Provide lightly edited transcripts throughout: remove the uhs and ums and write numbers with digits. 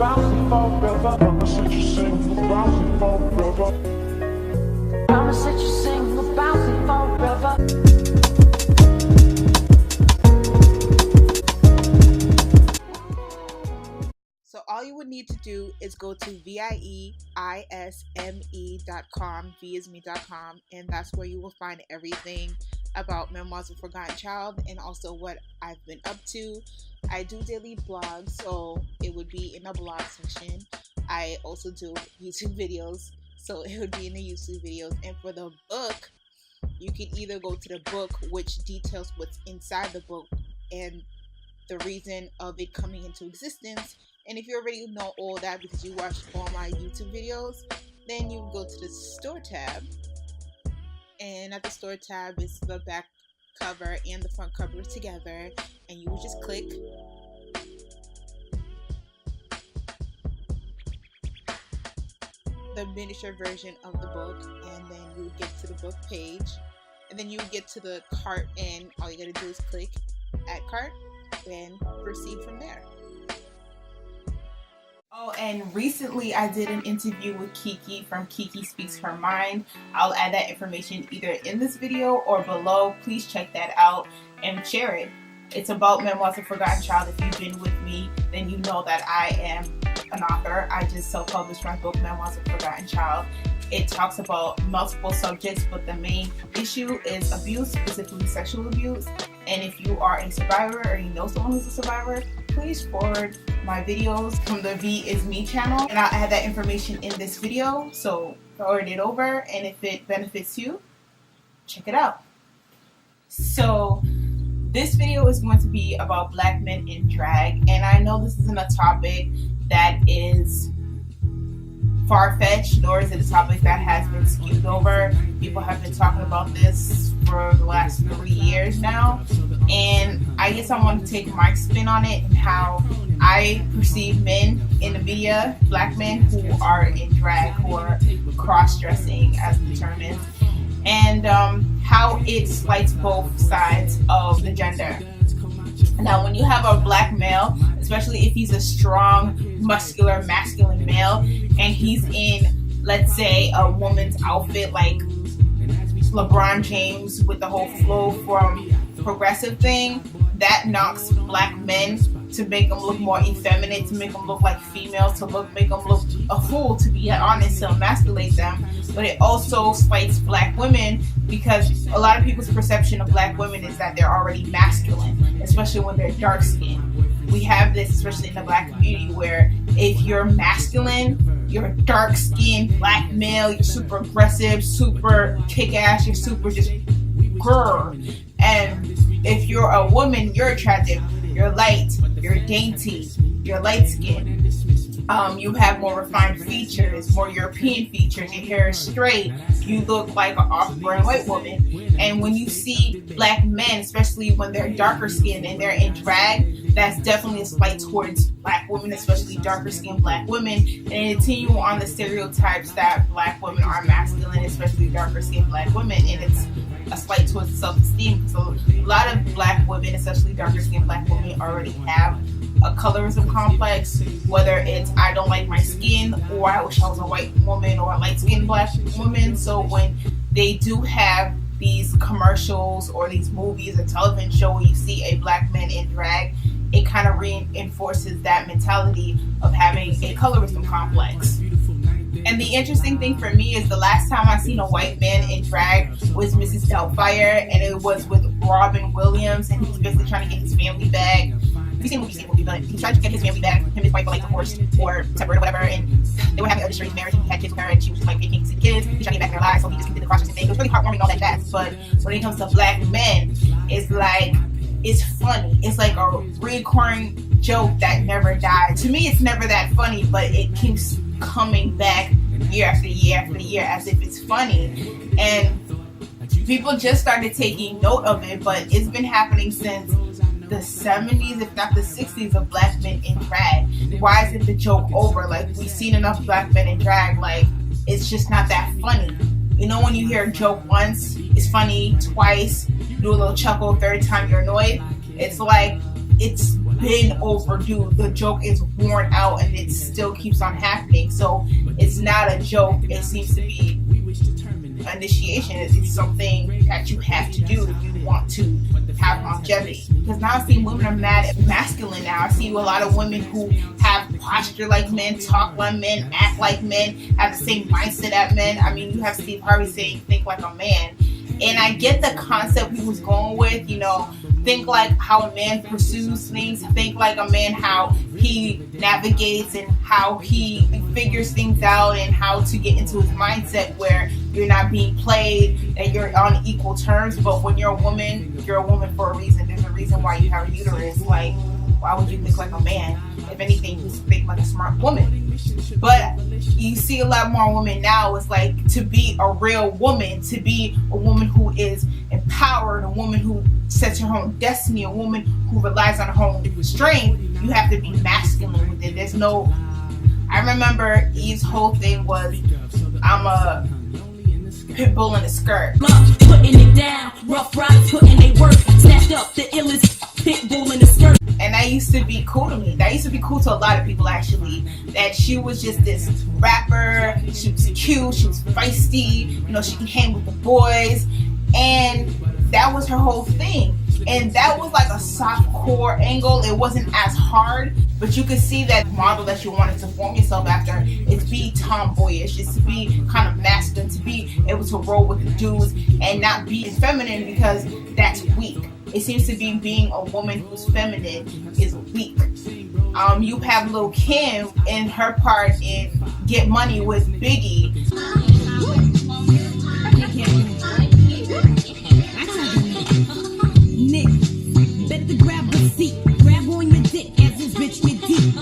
bouncing forever. I'ma set you single, bouncing forever. I'ma set you single, bouncing forever. So all you would need to do is go to VieIsme.com, vieisme.com, and that's where you will find everything about Memoirs of a Forgotten Child and also what I've been up to. I do daily blogs, so it would be in the blog section. I also do YouTube videos, so it would be in the YouTube videos. And for the book, you can either go to the book, which details what's inside the book and the reason of it coming into existence. And if you already know all that because you watched all my YouTube videos, then you go to the store tab. And at the store tab is the back cover and the front cover together. And you will just click the miniature version of the book. And then you get to the book page. And then you get to the cart, and all you gotta do is click add cart and proceed from there. Oh, and recently I did an interview with Kiki from Kiki Speaks Her Mind. I'll add that information either in this video or below. Please check that out and share it. It's about Memoirs of a Forgotten Child. If you've been with me, then you know that I am an author. I just self-published my book, Memoirs of a Forgotten Child. It talks about multiple subjects, but the main issue is abuse, specifically sexual abuse. And if you are a survivor or you know someone who's a survivor, please forward my videos from the Vie Cine channel, and I'll add that information in this video, so forward it over, and if it benefits you, check it out. So this video is going to be about black men in drag, and I know this isn't a topic that is far-fetched, nor is it a topic that has been skewed over. People have been talking about this for the last 3 years now, and I guess I want to take my spin on it and how I perceive men in the media, black men who are in drag, who are cross-dressing as the term is, and how it slights both sides of the gender. Now, when you have a black male, especially if he's a strong, muscular, masculine male, and he's in, let's say, a woman's outfit like LeBron James with the whole flow from progressive thing, that knocks black men to make them look more effeminate, to make them look like females, to make them look a fool, to be honest, to emasculate them. But it also slights black women because a lot of people's perception of black women is that they're already masculine, especially when they're dark skinned. We have this, especially in the black community, where if you're masculine, you're a dark skinned black male, you're super aggressive, super kick ass, you're super just girl. And if you're a woman, you're attractive, you're light, you're dainty, you're light skinned. You have more refined features, more European features, your hair is straight, you look like an off-brand white woman. And when you see black men, especially when they're darker skinned and they're in drag, that's definitely a slight towards black women, especially darker skinned black women, and continue on the stereotypes that black women are masculine, especially darker skinned black women, and it's a slight towards self-esteem. So a lot of black women, especially darker skinned black women, already have a colorism complex, whether it's I don't like my skin, or I wish I was a white woman, or a light-skinned black woman. So when they do have these commercials or these movies or television show where you see a black man in drag, it kind of reinforces that mentality of having a colorism complex. And the interesting thing for me is the last time I seen a white man in drag was Mrs. Doubtfire, and it was with Robin Williams, and he was basically trying to get his family back. You've seen the movie, but he tried to get his family back. Him and his wife were like divorced or separate or whatever, and they were having a strange marriage. He had kids with her, and she was just like making see the kids. He tried to get back in their lives, so he just did the cross-dressing thing. It was really heartwarming, all that jazz. But when it comes to black men, it's like, it's funny. It's like a recurring joke that never died. To me, it's never that funny, but it keeps coming back year after year after year as if it's funny. And people just started taking note of it, but it's been happening since the 70s, if not the 60s, of black men in drag. Why isn't the joke over? Like, we've seen enough black men in drag, like, it's just not that funny. You know, when you hear a joke once, it's funny, twice, you do a little chuckle, third time you're annoyed. It's like, it's been overdue. The joke is worn out and it still keeps on happening. So it's not a joke. It seems to be initiation. It's something that you have to do if you want to have longevity. Because now I see women are mad at masculine now. I see a lot of women who have posture like men, talk like men, act like men, have the same mindset as men. I mean, you have Steve Harvey saying think like a man. And I get the concept he was going with, you know, think like how a man pursues things, think like a man how he navigates and how he figures things out and how to get into his mindset where you're not being played and you're on equal terms. But when you're a woman for a reason. There's a reason why you have a uterus. Like, why would you think like a man? If anything, you think like a smart woman. But you see a lot more women now. It's like to be a real woman, to be a woman who is empowered, a woman who sets her own destiny, a woman who relies on her own strength. You have to be masculine with it. There's no. I remember Eve's whole thing was, I'm a pit bull in a skirt. Putting it down, rough riders putting they work, snatched up the illest pit bull in the skirt. And that used to be cool to me. That used to be cool to a lot of people, actually. That she was just this rapper. She was cute. She was feisty. You know, she can hang with the boys. And that was her whole thing. And that was like a soft core angle. It wasn't as hard. But you could see that model that you wanted to form yourself after is be tomboyish. It's to be kind of masculine. To be able to roll with the dudes and not be feminine because that's weak. It seems to be being a woman who's feminine is weak. You have Lil' Kim in her part in Get Money with Biggie. Nick, better grab a seat, grab on your dick as this bitch get deep.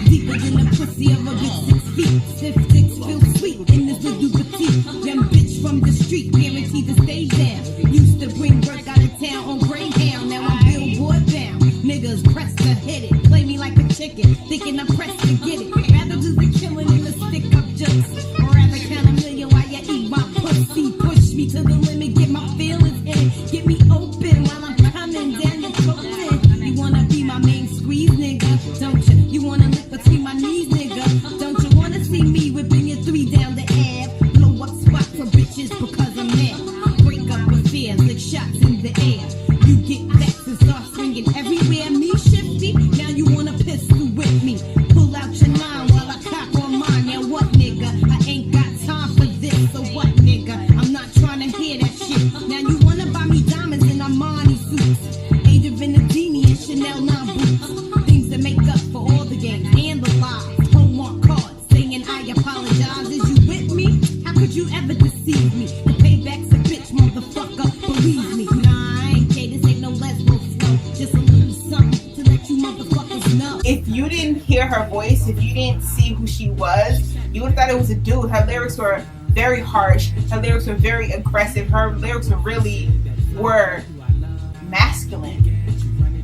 Deeper than the pussy of a bitch 6 feet. Stiff dicks feel sweet in this little petite. Them bitch from the street, guaranteed to stay down. Used to bring work out of town on Greyhound, now I'm billboard bound. Niggas pressed to hit it, play me like a chicken, thinking I'm pressed to get it. Rather do the killing than the stick up jokes, or rather count a million while you eat my pussy. Push me to the limit, get my feelings in, get me open while I'm coming down your throat. You wanna be my main squeeze, nigga, don't you? You wanna lick between my knees, nigga, don't you? Wanna see me whipping your 3 down the Ave, blow up spots for bitches because I'm mad. Break up affairs, lick shots in the air. You get vexed and start swinging everywhere. Me shifty, now you wanna pistol with me. Pull out your 9 while I cock on mine. Now what, nigga? I ain't got time for this. So what, nigga? I'm not trying to hear that shit. Now you wanna buy me diamonds and Armani suits, Age of Venedini and Chanel 9 boots. Things that make up for all the games and the lies. Homework cards saying I apologize. Is you with me? How could you ever deceive me? The payback's a bitch, motherfucker. Believe me. Nah, I ain't gay. This ain't no lesbo flow. Just a little something to let you motherfuckers know. If you didn't hear her voice, if you didn't see who she was, you would have thought it was a dude. Her lyrics were very harsh. Her lyrics were very aggressive. Her lyrics were masculine.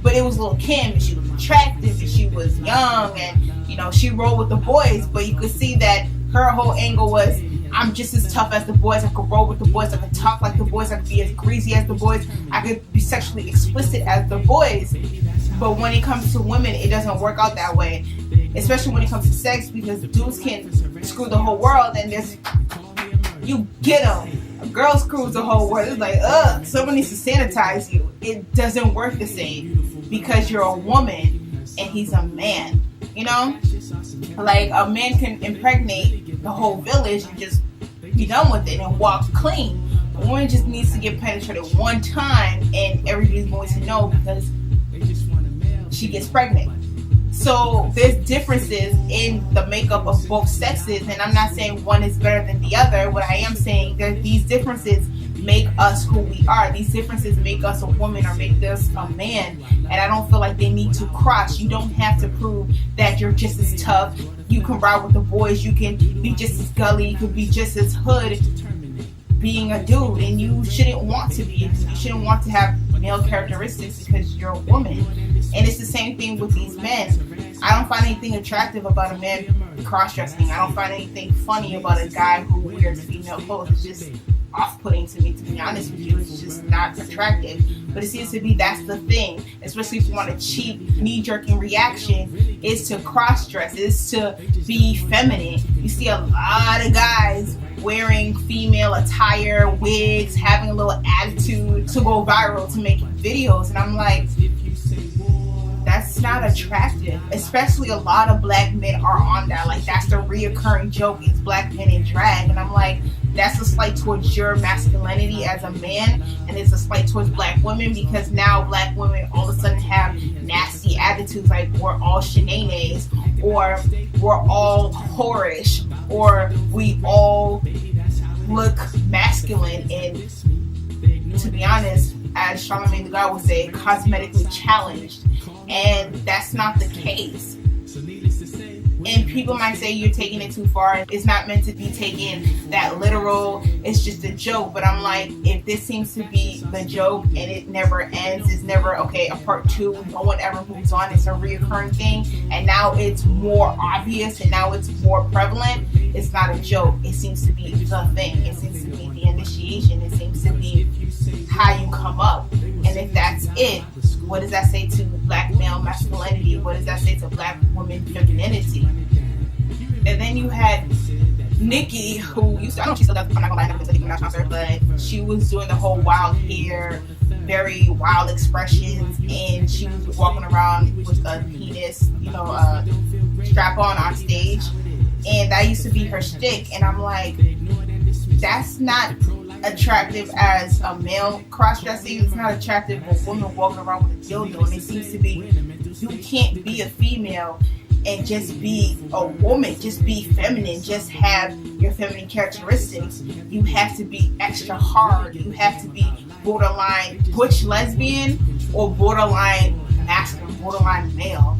But it was Lil' Kim, and she was attractive, and she was young, and you know, she rolled with the boys. But you could see that her whole angle was, I'm just as tough as the boys. I could roll with the boys. I could talk like the boys. I could be as greasy as the boys. I could be sexually explicit as the boys. But when it comes to women, it doesn't work out that way. Especially when it comes to sex, because dudes can screw the whole world, and you get them. A girl screws the whole world. It's like, someone needs to sanitize you. It doesn't work the same because you're a woman and he's a man. You know? Like, a man can impregnate the whole village and just be done with it and walk clean. A woman just needs to get penetrated one time and everybody's going to know because she gets pregnant. So there's differences in the makeup of both sexes, and I'm not saying one is better than the other. What I am saying, that these differences make us who we are. These differences make us a woman or make us a man, and I don't feel like they need to cross. You don't have to prove that you're just as tough. You can ride with the boys. You can be just as gully. You can be just as hood being a dude, and you shouldn't want to be. You shouldn't want to have male characteristics because you're a woman. And it's the same thing with these men. I don't find anything attractive about a man cross-dressing. I don't find anything funny about a guy who wears female clothes. It's just off-putting to me, to be honest with you. It's just not attractive. But it seems to be that's the thing, especially if you want a cheap, knee-jerking reaction, is to cross-dress, is to be feminine. You see a lot of guys wearing female attire, wigs, having a little attitude to go viral, to make videos, and I'm like, that's not attractive. Especially a lot of black men are on that. Like, that's the reoccurring joke, is black men in drag, and I'm like, that's a slight towards your masculinity as a man, and it's a slight towards black women, because now black women all of a sudden have nasty attitudes, like we're all shenanigans, or we're all whorish, or we all look masculine, and to be honest, as Charlamagne the God would say, cosmetically challenged, and that's not the case. And people might say you're taking it too far. It's not meant to be taken that literal. It's just a joke. But I'm like, if this seems to be the joke and it never ends, it's never, okay, a part two, no one ever moves on, it's a reoccurring thing, and now it's more obvious and now it's more prevalent, it's not a joke. It seems to be the thing. It seems to be the initiation. It seems to be how you come up. And if that's it, what does that say to black male masculinity? What does that say to black woman femininity? And then you had Nikki, who used to, I don't know if she still does, I'm not gonna lie, I never been to Nicki Minaj concert, but she was doing the whole wild hair, very wild expressions, and she was walking around with a penis, strap on stage, and that used to be her shtick, and I'm like, that's not attractive as a male cross-dressing. It's not attractive when women walking around with a dildo, and it seems to be, you can't be a female and just be a woman, just be feminine, just have your feminine characteristics. You have to be extra hard. You have to be borderline butch lesbian or borderline masculine, borderline male.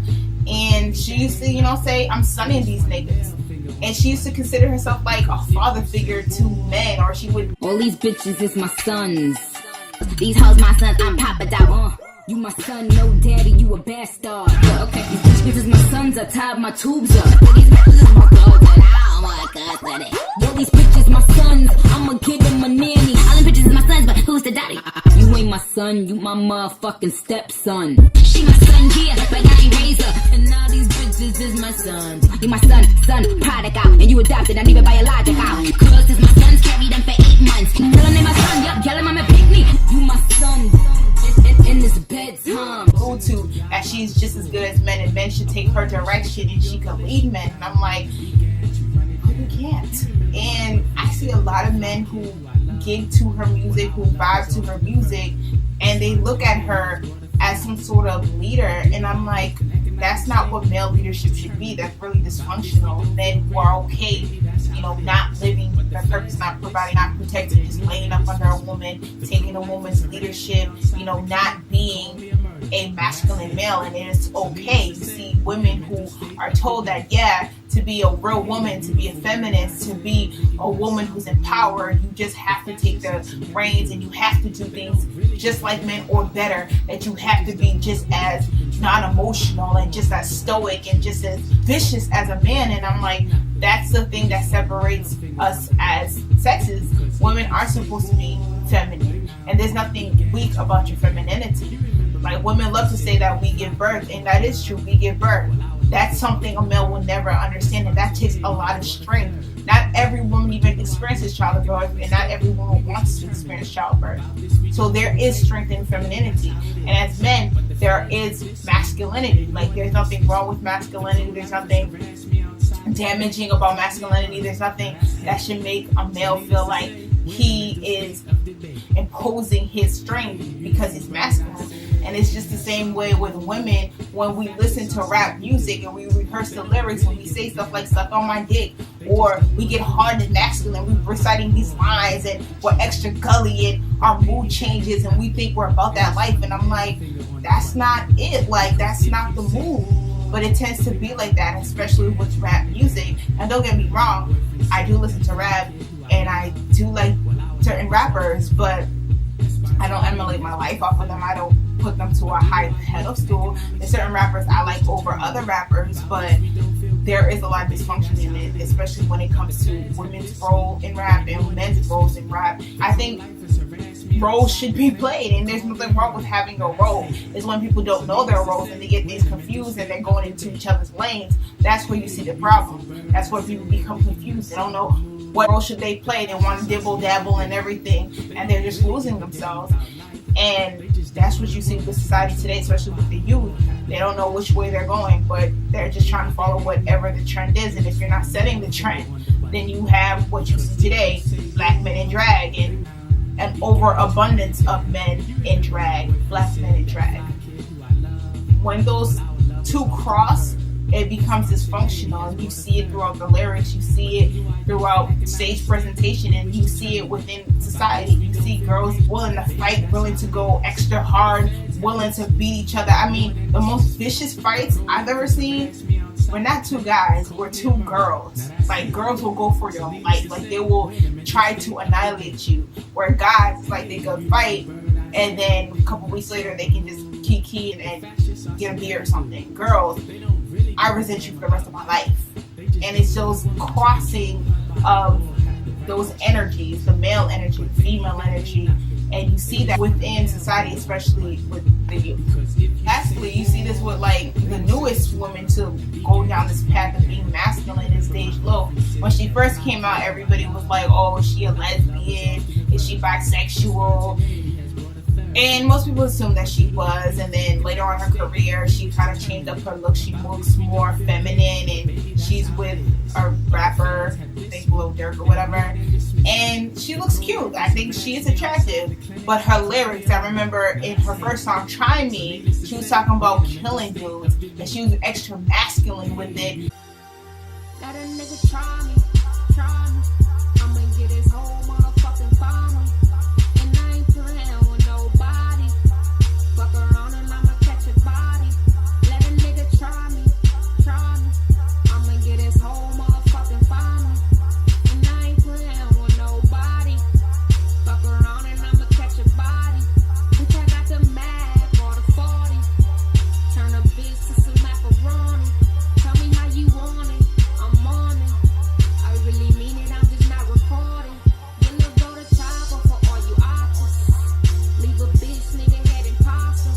And she used to, say, I'm sunning these niggas. And she used to consider herself like a father figure to men, or she would. All these bitches is my sons. These hoes my sons, I'm Papa Dog. You my son, no daddy, you a bastard. Okay, these bitches is my sons, I tied my tubes up. These bitches is my dogs, and I don't want custody. All these bitches my sons, I'ma give them a nanny. All them bitches is my sons, but who's the daddy? You ain't my son, you my motherfucking stepson. She my son, yeah, but I ain't raised her. And now these bitches is my sons. You my son, product out, and you adopted, not even biological. Girls is my sons, carry them for 8 months. Tell them they my son, yup, yell them I'ma pick me. You my son. In this bedtime. Go to that she's just as good as men, and men should take her direction and she can lead men. And I'm like, you can't. And I see a lot of men who gig to her music, who vibe to her music, and they look at her as some sort of leader, and I'm like, that's not what male leadership should be. That's really dysfunctional. Men who are okay, not living their purpose, not providing, not protecting, just laying up under a woman, taking a woman's leadership, not being a masculine male, and it is okay. You see women who are told that, to be a real woman, to be a feminist, to be a woman who's empowered, you just have to take the reins and you have to do things just like men or better, that you have to be just as non-emotional and just as stoic and just as vicious as a man. And I'm like, that's the thing that separates us as sexes. Women are supposed to be feminine, and there's nothing weak about your femininity. Like, women love to say that we give birth, and that is true, we give birth. That's something a male will never understand, and that takes a lot of strength. Not every woman even experiences childbirth, and not every woman wants to experience childbirth. So there is strength in femininity. And as men, there is masculinity. Like, there's nothing wrong with masculinity. There's nothing damaging about masculinity. There's nothing that should make a male feel like he is imposing his strength because he's masculine. And it's just the same way with women. When we listen to rap music and we rehearse the lyrics and we say stuff like suck on my dick, or we get hard and masculine, we're reciting these lines and we're extra gully and our mood changes and we think we're about that life, and I'm like, that's not it. Like, that's not the move. But it tends to be like that, especially with rap music. And don't get me wrong, I do listen to rap and I do like certain rappers, but I don't emulate my life off of them. I don't put them to a high pedestal. There's certain rappers I like over other rappers, but there is a lot of dysfunction in it, especially when it comes to women's role in rap and men's roles in rap. I think roles should be played, and there's nothing wrong with having a role. It's when people don't know their roles and they get things confused and they're going into each other's lanes. That's where you see the problem. That's where people become confused. They don't know what role should they play. They want to dibble dabble and everything, and they're just losing themselves. And that's what you see with society today, especially with the youth. They don't know which way they're going, but they're just trying to follow whatever the trend is. And if you're not setting the trend, then you have what you see today: black men in drag, and an overabundance of men in drag, black men in drag. When those two cross, it becomes dysfunctional, and you see it throughout the lyrics, you see it throughout stage presentation, and you see it within society. You see girls willing to fight, willing to go extra hard, willing to beat each other. I mean, the most vicious fights I've ever seen were not two guys, were two girls. Like, girls will go for your life. Like, they will try to annihilate you. Where guys, like, they could fight, and then a couple weeks later, they can just kiki and get a beer or something. Girls, I resent you for the rest of my life. And it's those crossing of those energies, the male energy, the female energy, and you see that within society, especially with the youth. Lastly, you see this with like the newest women to go down this path of being masculine and stage low. When she first came out, everybody was like, oh, is she a lesbian? Is she bisexual? And most people assumed that she was, and then later on in her career, she kind of changed up her look. She looks more feminine, and she's with a rapper, I think Lil Durk or whatever, and she looks cute. I think she is attractive, but her lyrics, I remember in her first song, Try Me, she was talking about killing dudes, and she was extra masculine with it. Let a nigga try me, try me. I'ma get his whole motherfucking final. And I ain't playing with nobody. Fuck around and I'ma catch a body. Let a nigga try me, try me. I'ma get his whole motherfucking final. And I ain't playing with nobody. Fuck around and I'ma catch a body. Bitch, I got the mag or the 40. Turn a bitch to some macaroni. Tell me how you want it. I'm on it. I really mean it, I'm just not recording. Then they'll go to chopper for all you oppas. Leave a bitch, nigga, head imposter.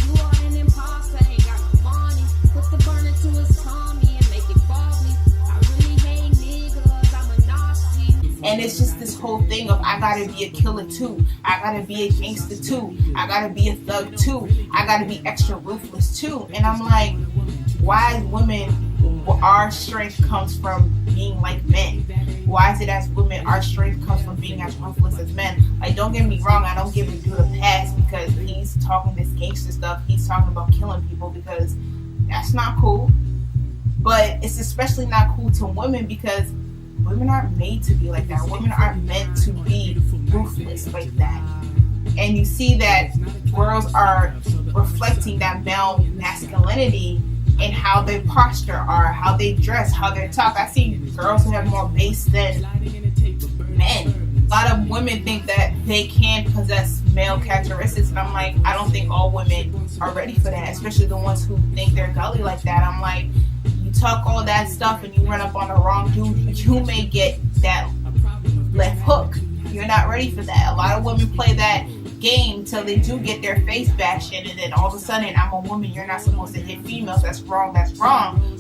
You are an imposter, ain't got no money. Put the burner to his tummy and make it bubbly. I really hate niggas, I'm a Nazi. And it's just this whole thing of, I gotta be a killer too. I gotta be a gangster too. I gotta be a thug too. I gotta be extra ruthless too. And I'm like, why as women, our strength comes from being like men? Why is it as women, our strength comes from being as ruthless as men? Like, don't get me wrong, I don't give a dude a pass because he's talking this gangster stuff. He's talking about killing people, because that's not cool. But it's especially not cool to women because women aren't made to be like that. Women aren't meant to be ruthless like that. And you see that girls are reflecting that male masculinity in how their posture are, how they dress, how they talk. I see girls who have more bass than men. A lot of women think that they can possess male characteristics, and I'm like, I don't think all women are ready for that, especially the ones who think they're gully like that. I'm like, you talk all that stuff and you run up on the wrong dude, you may get that left hook. You're not ready for that. A lot of women play that game till they do get their face bashed in, and then all of a sudden, I'm a woman, you're not supposed to hit females, that's wrong,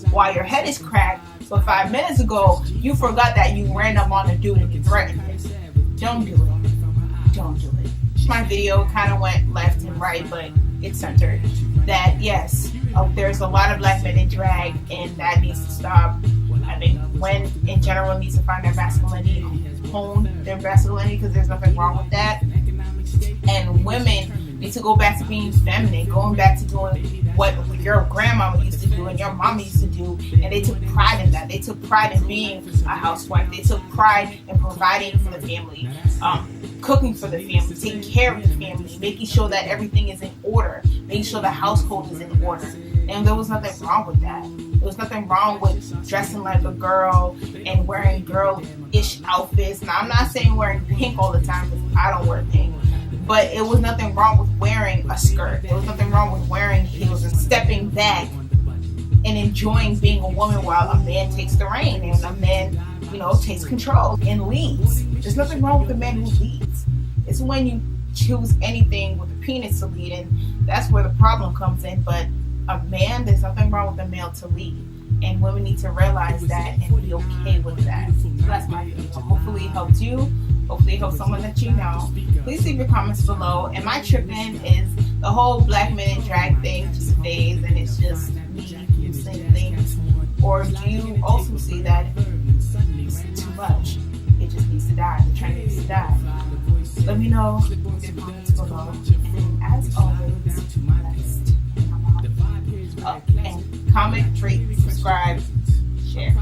while your head is cracked. But 5 minutes ago, you forgot that you ran up on a dude and you threatened him. Don't do it. Don't do it. My video kind of went left and right, but it's centered. That, yes, there's a lot of black men in drag, and that needs to stop. I think men in general needs to find their masculinity, hone their masculinity, because there's nothing wrong with that. And women need to go back to being feminine, going back to doing what your grandmama used to do and your mama used to do, and they took pride in that. They took pride in being a housewife. They took pride in providing for the family, cooking for the family, taking care of the family, making sure that everything is in order, making sure the household is in order. And there was nothing wrong with that. There was nothing wrong with dressing like a girl and wearing girl-ish outfits. Now, I'm not saying wearing pink all the time, because I don't wear pink. But it was nothing wrong with wearing a skirt. There was nothing wrong with wearing heels and stepping back and enjoying being a woman while a man takes the reign and a man, takes control and leads. There's nothing wrong with a man who leads. It's when you choose anything with a penis to lead, and that's where the problem comes in. But a man, there's nothing wrong with a male to lead, and women need to realize that and be okay with that. So that's my video. Hopefully it helped you. Hopefully it helps someone that you know. Please leave your comments below. Am I tripping? Is the whole black men in drag thing just a phase and it's just me saying things? Or do you also see that it's too much? It just needs to die. The trend needs to die. Let me know in the comments below. And as always, blessed. And comment, rate, subscribe, share.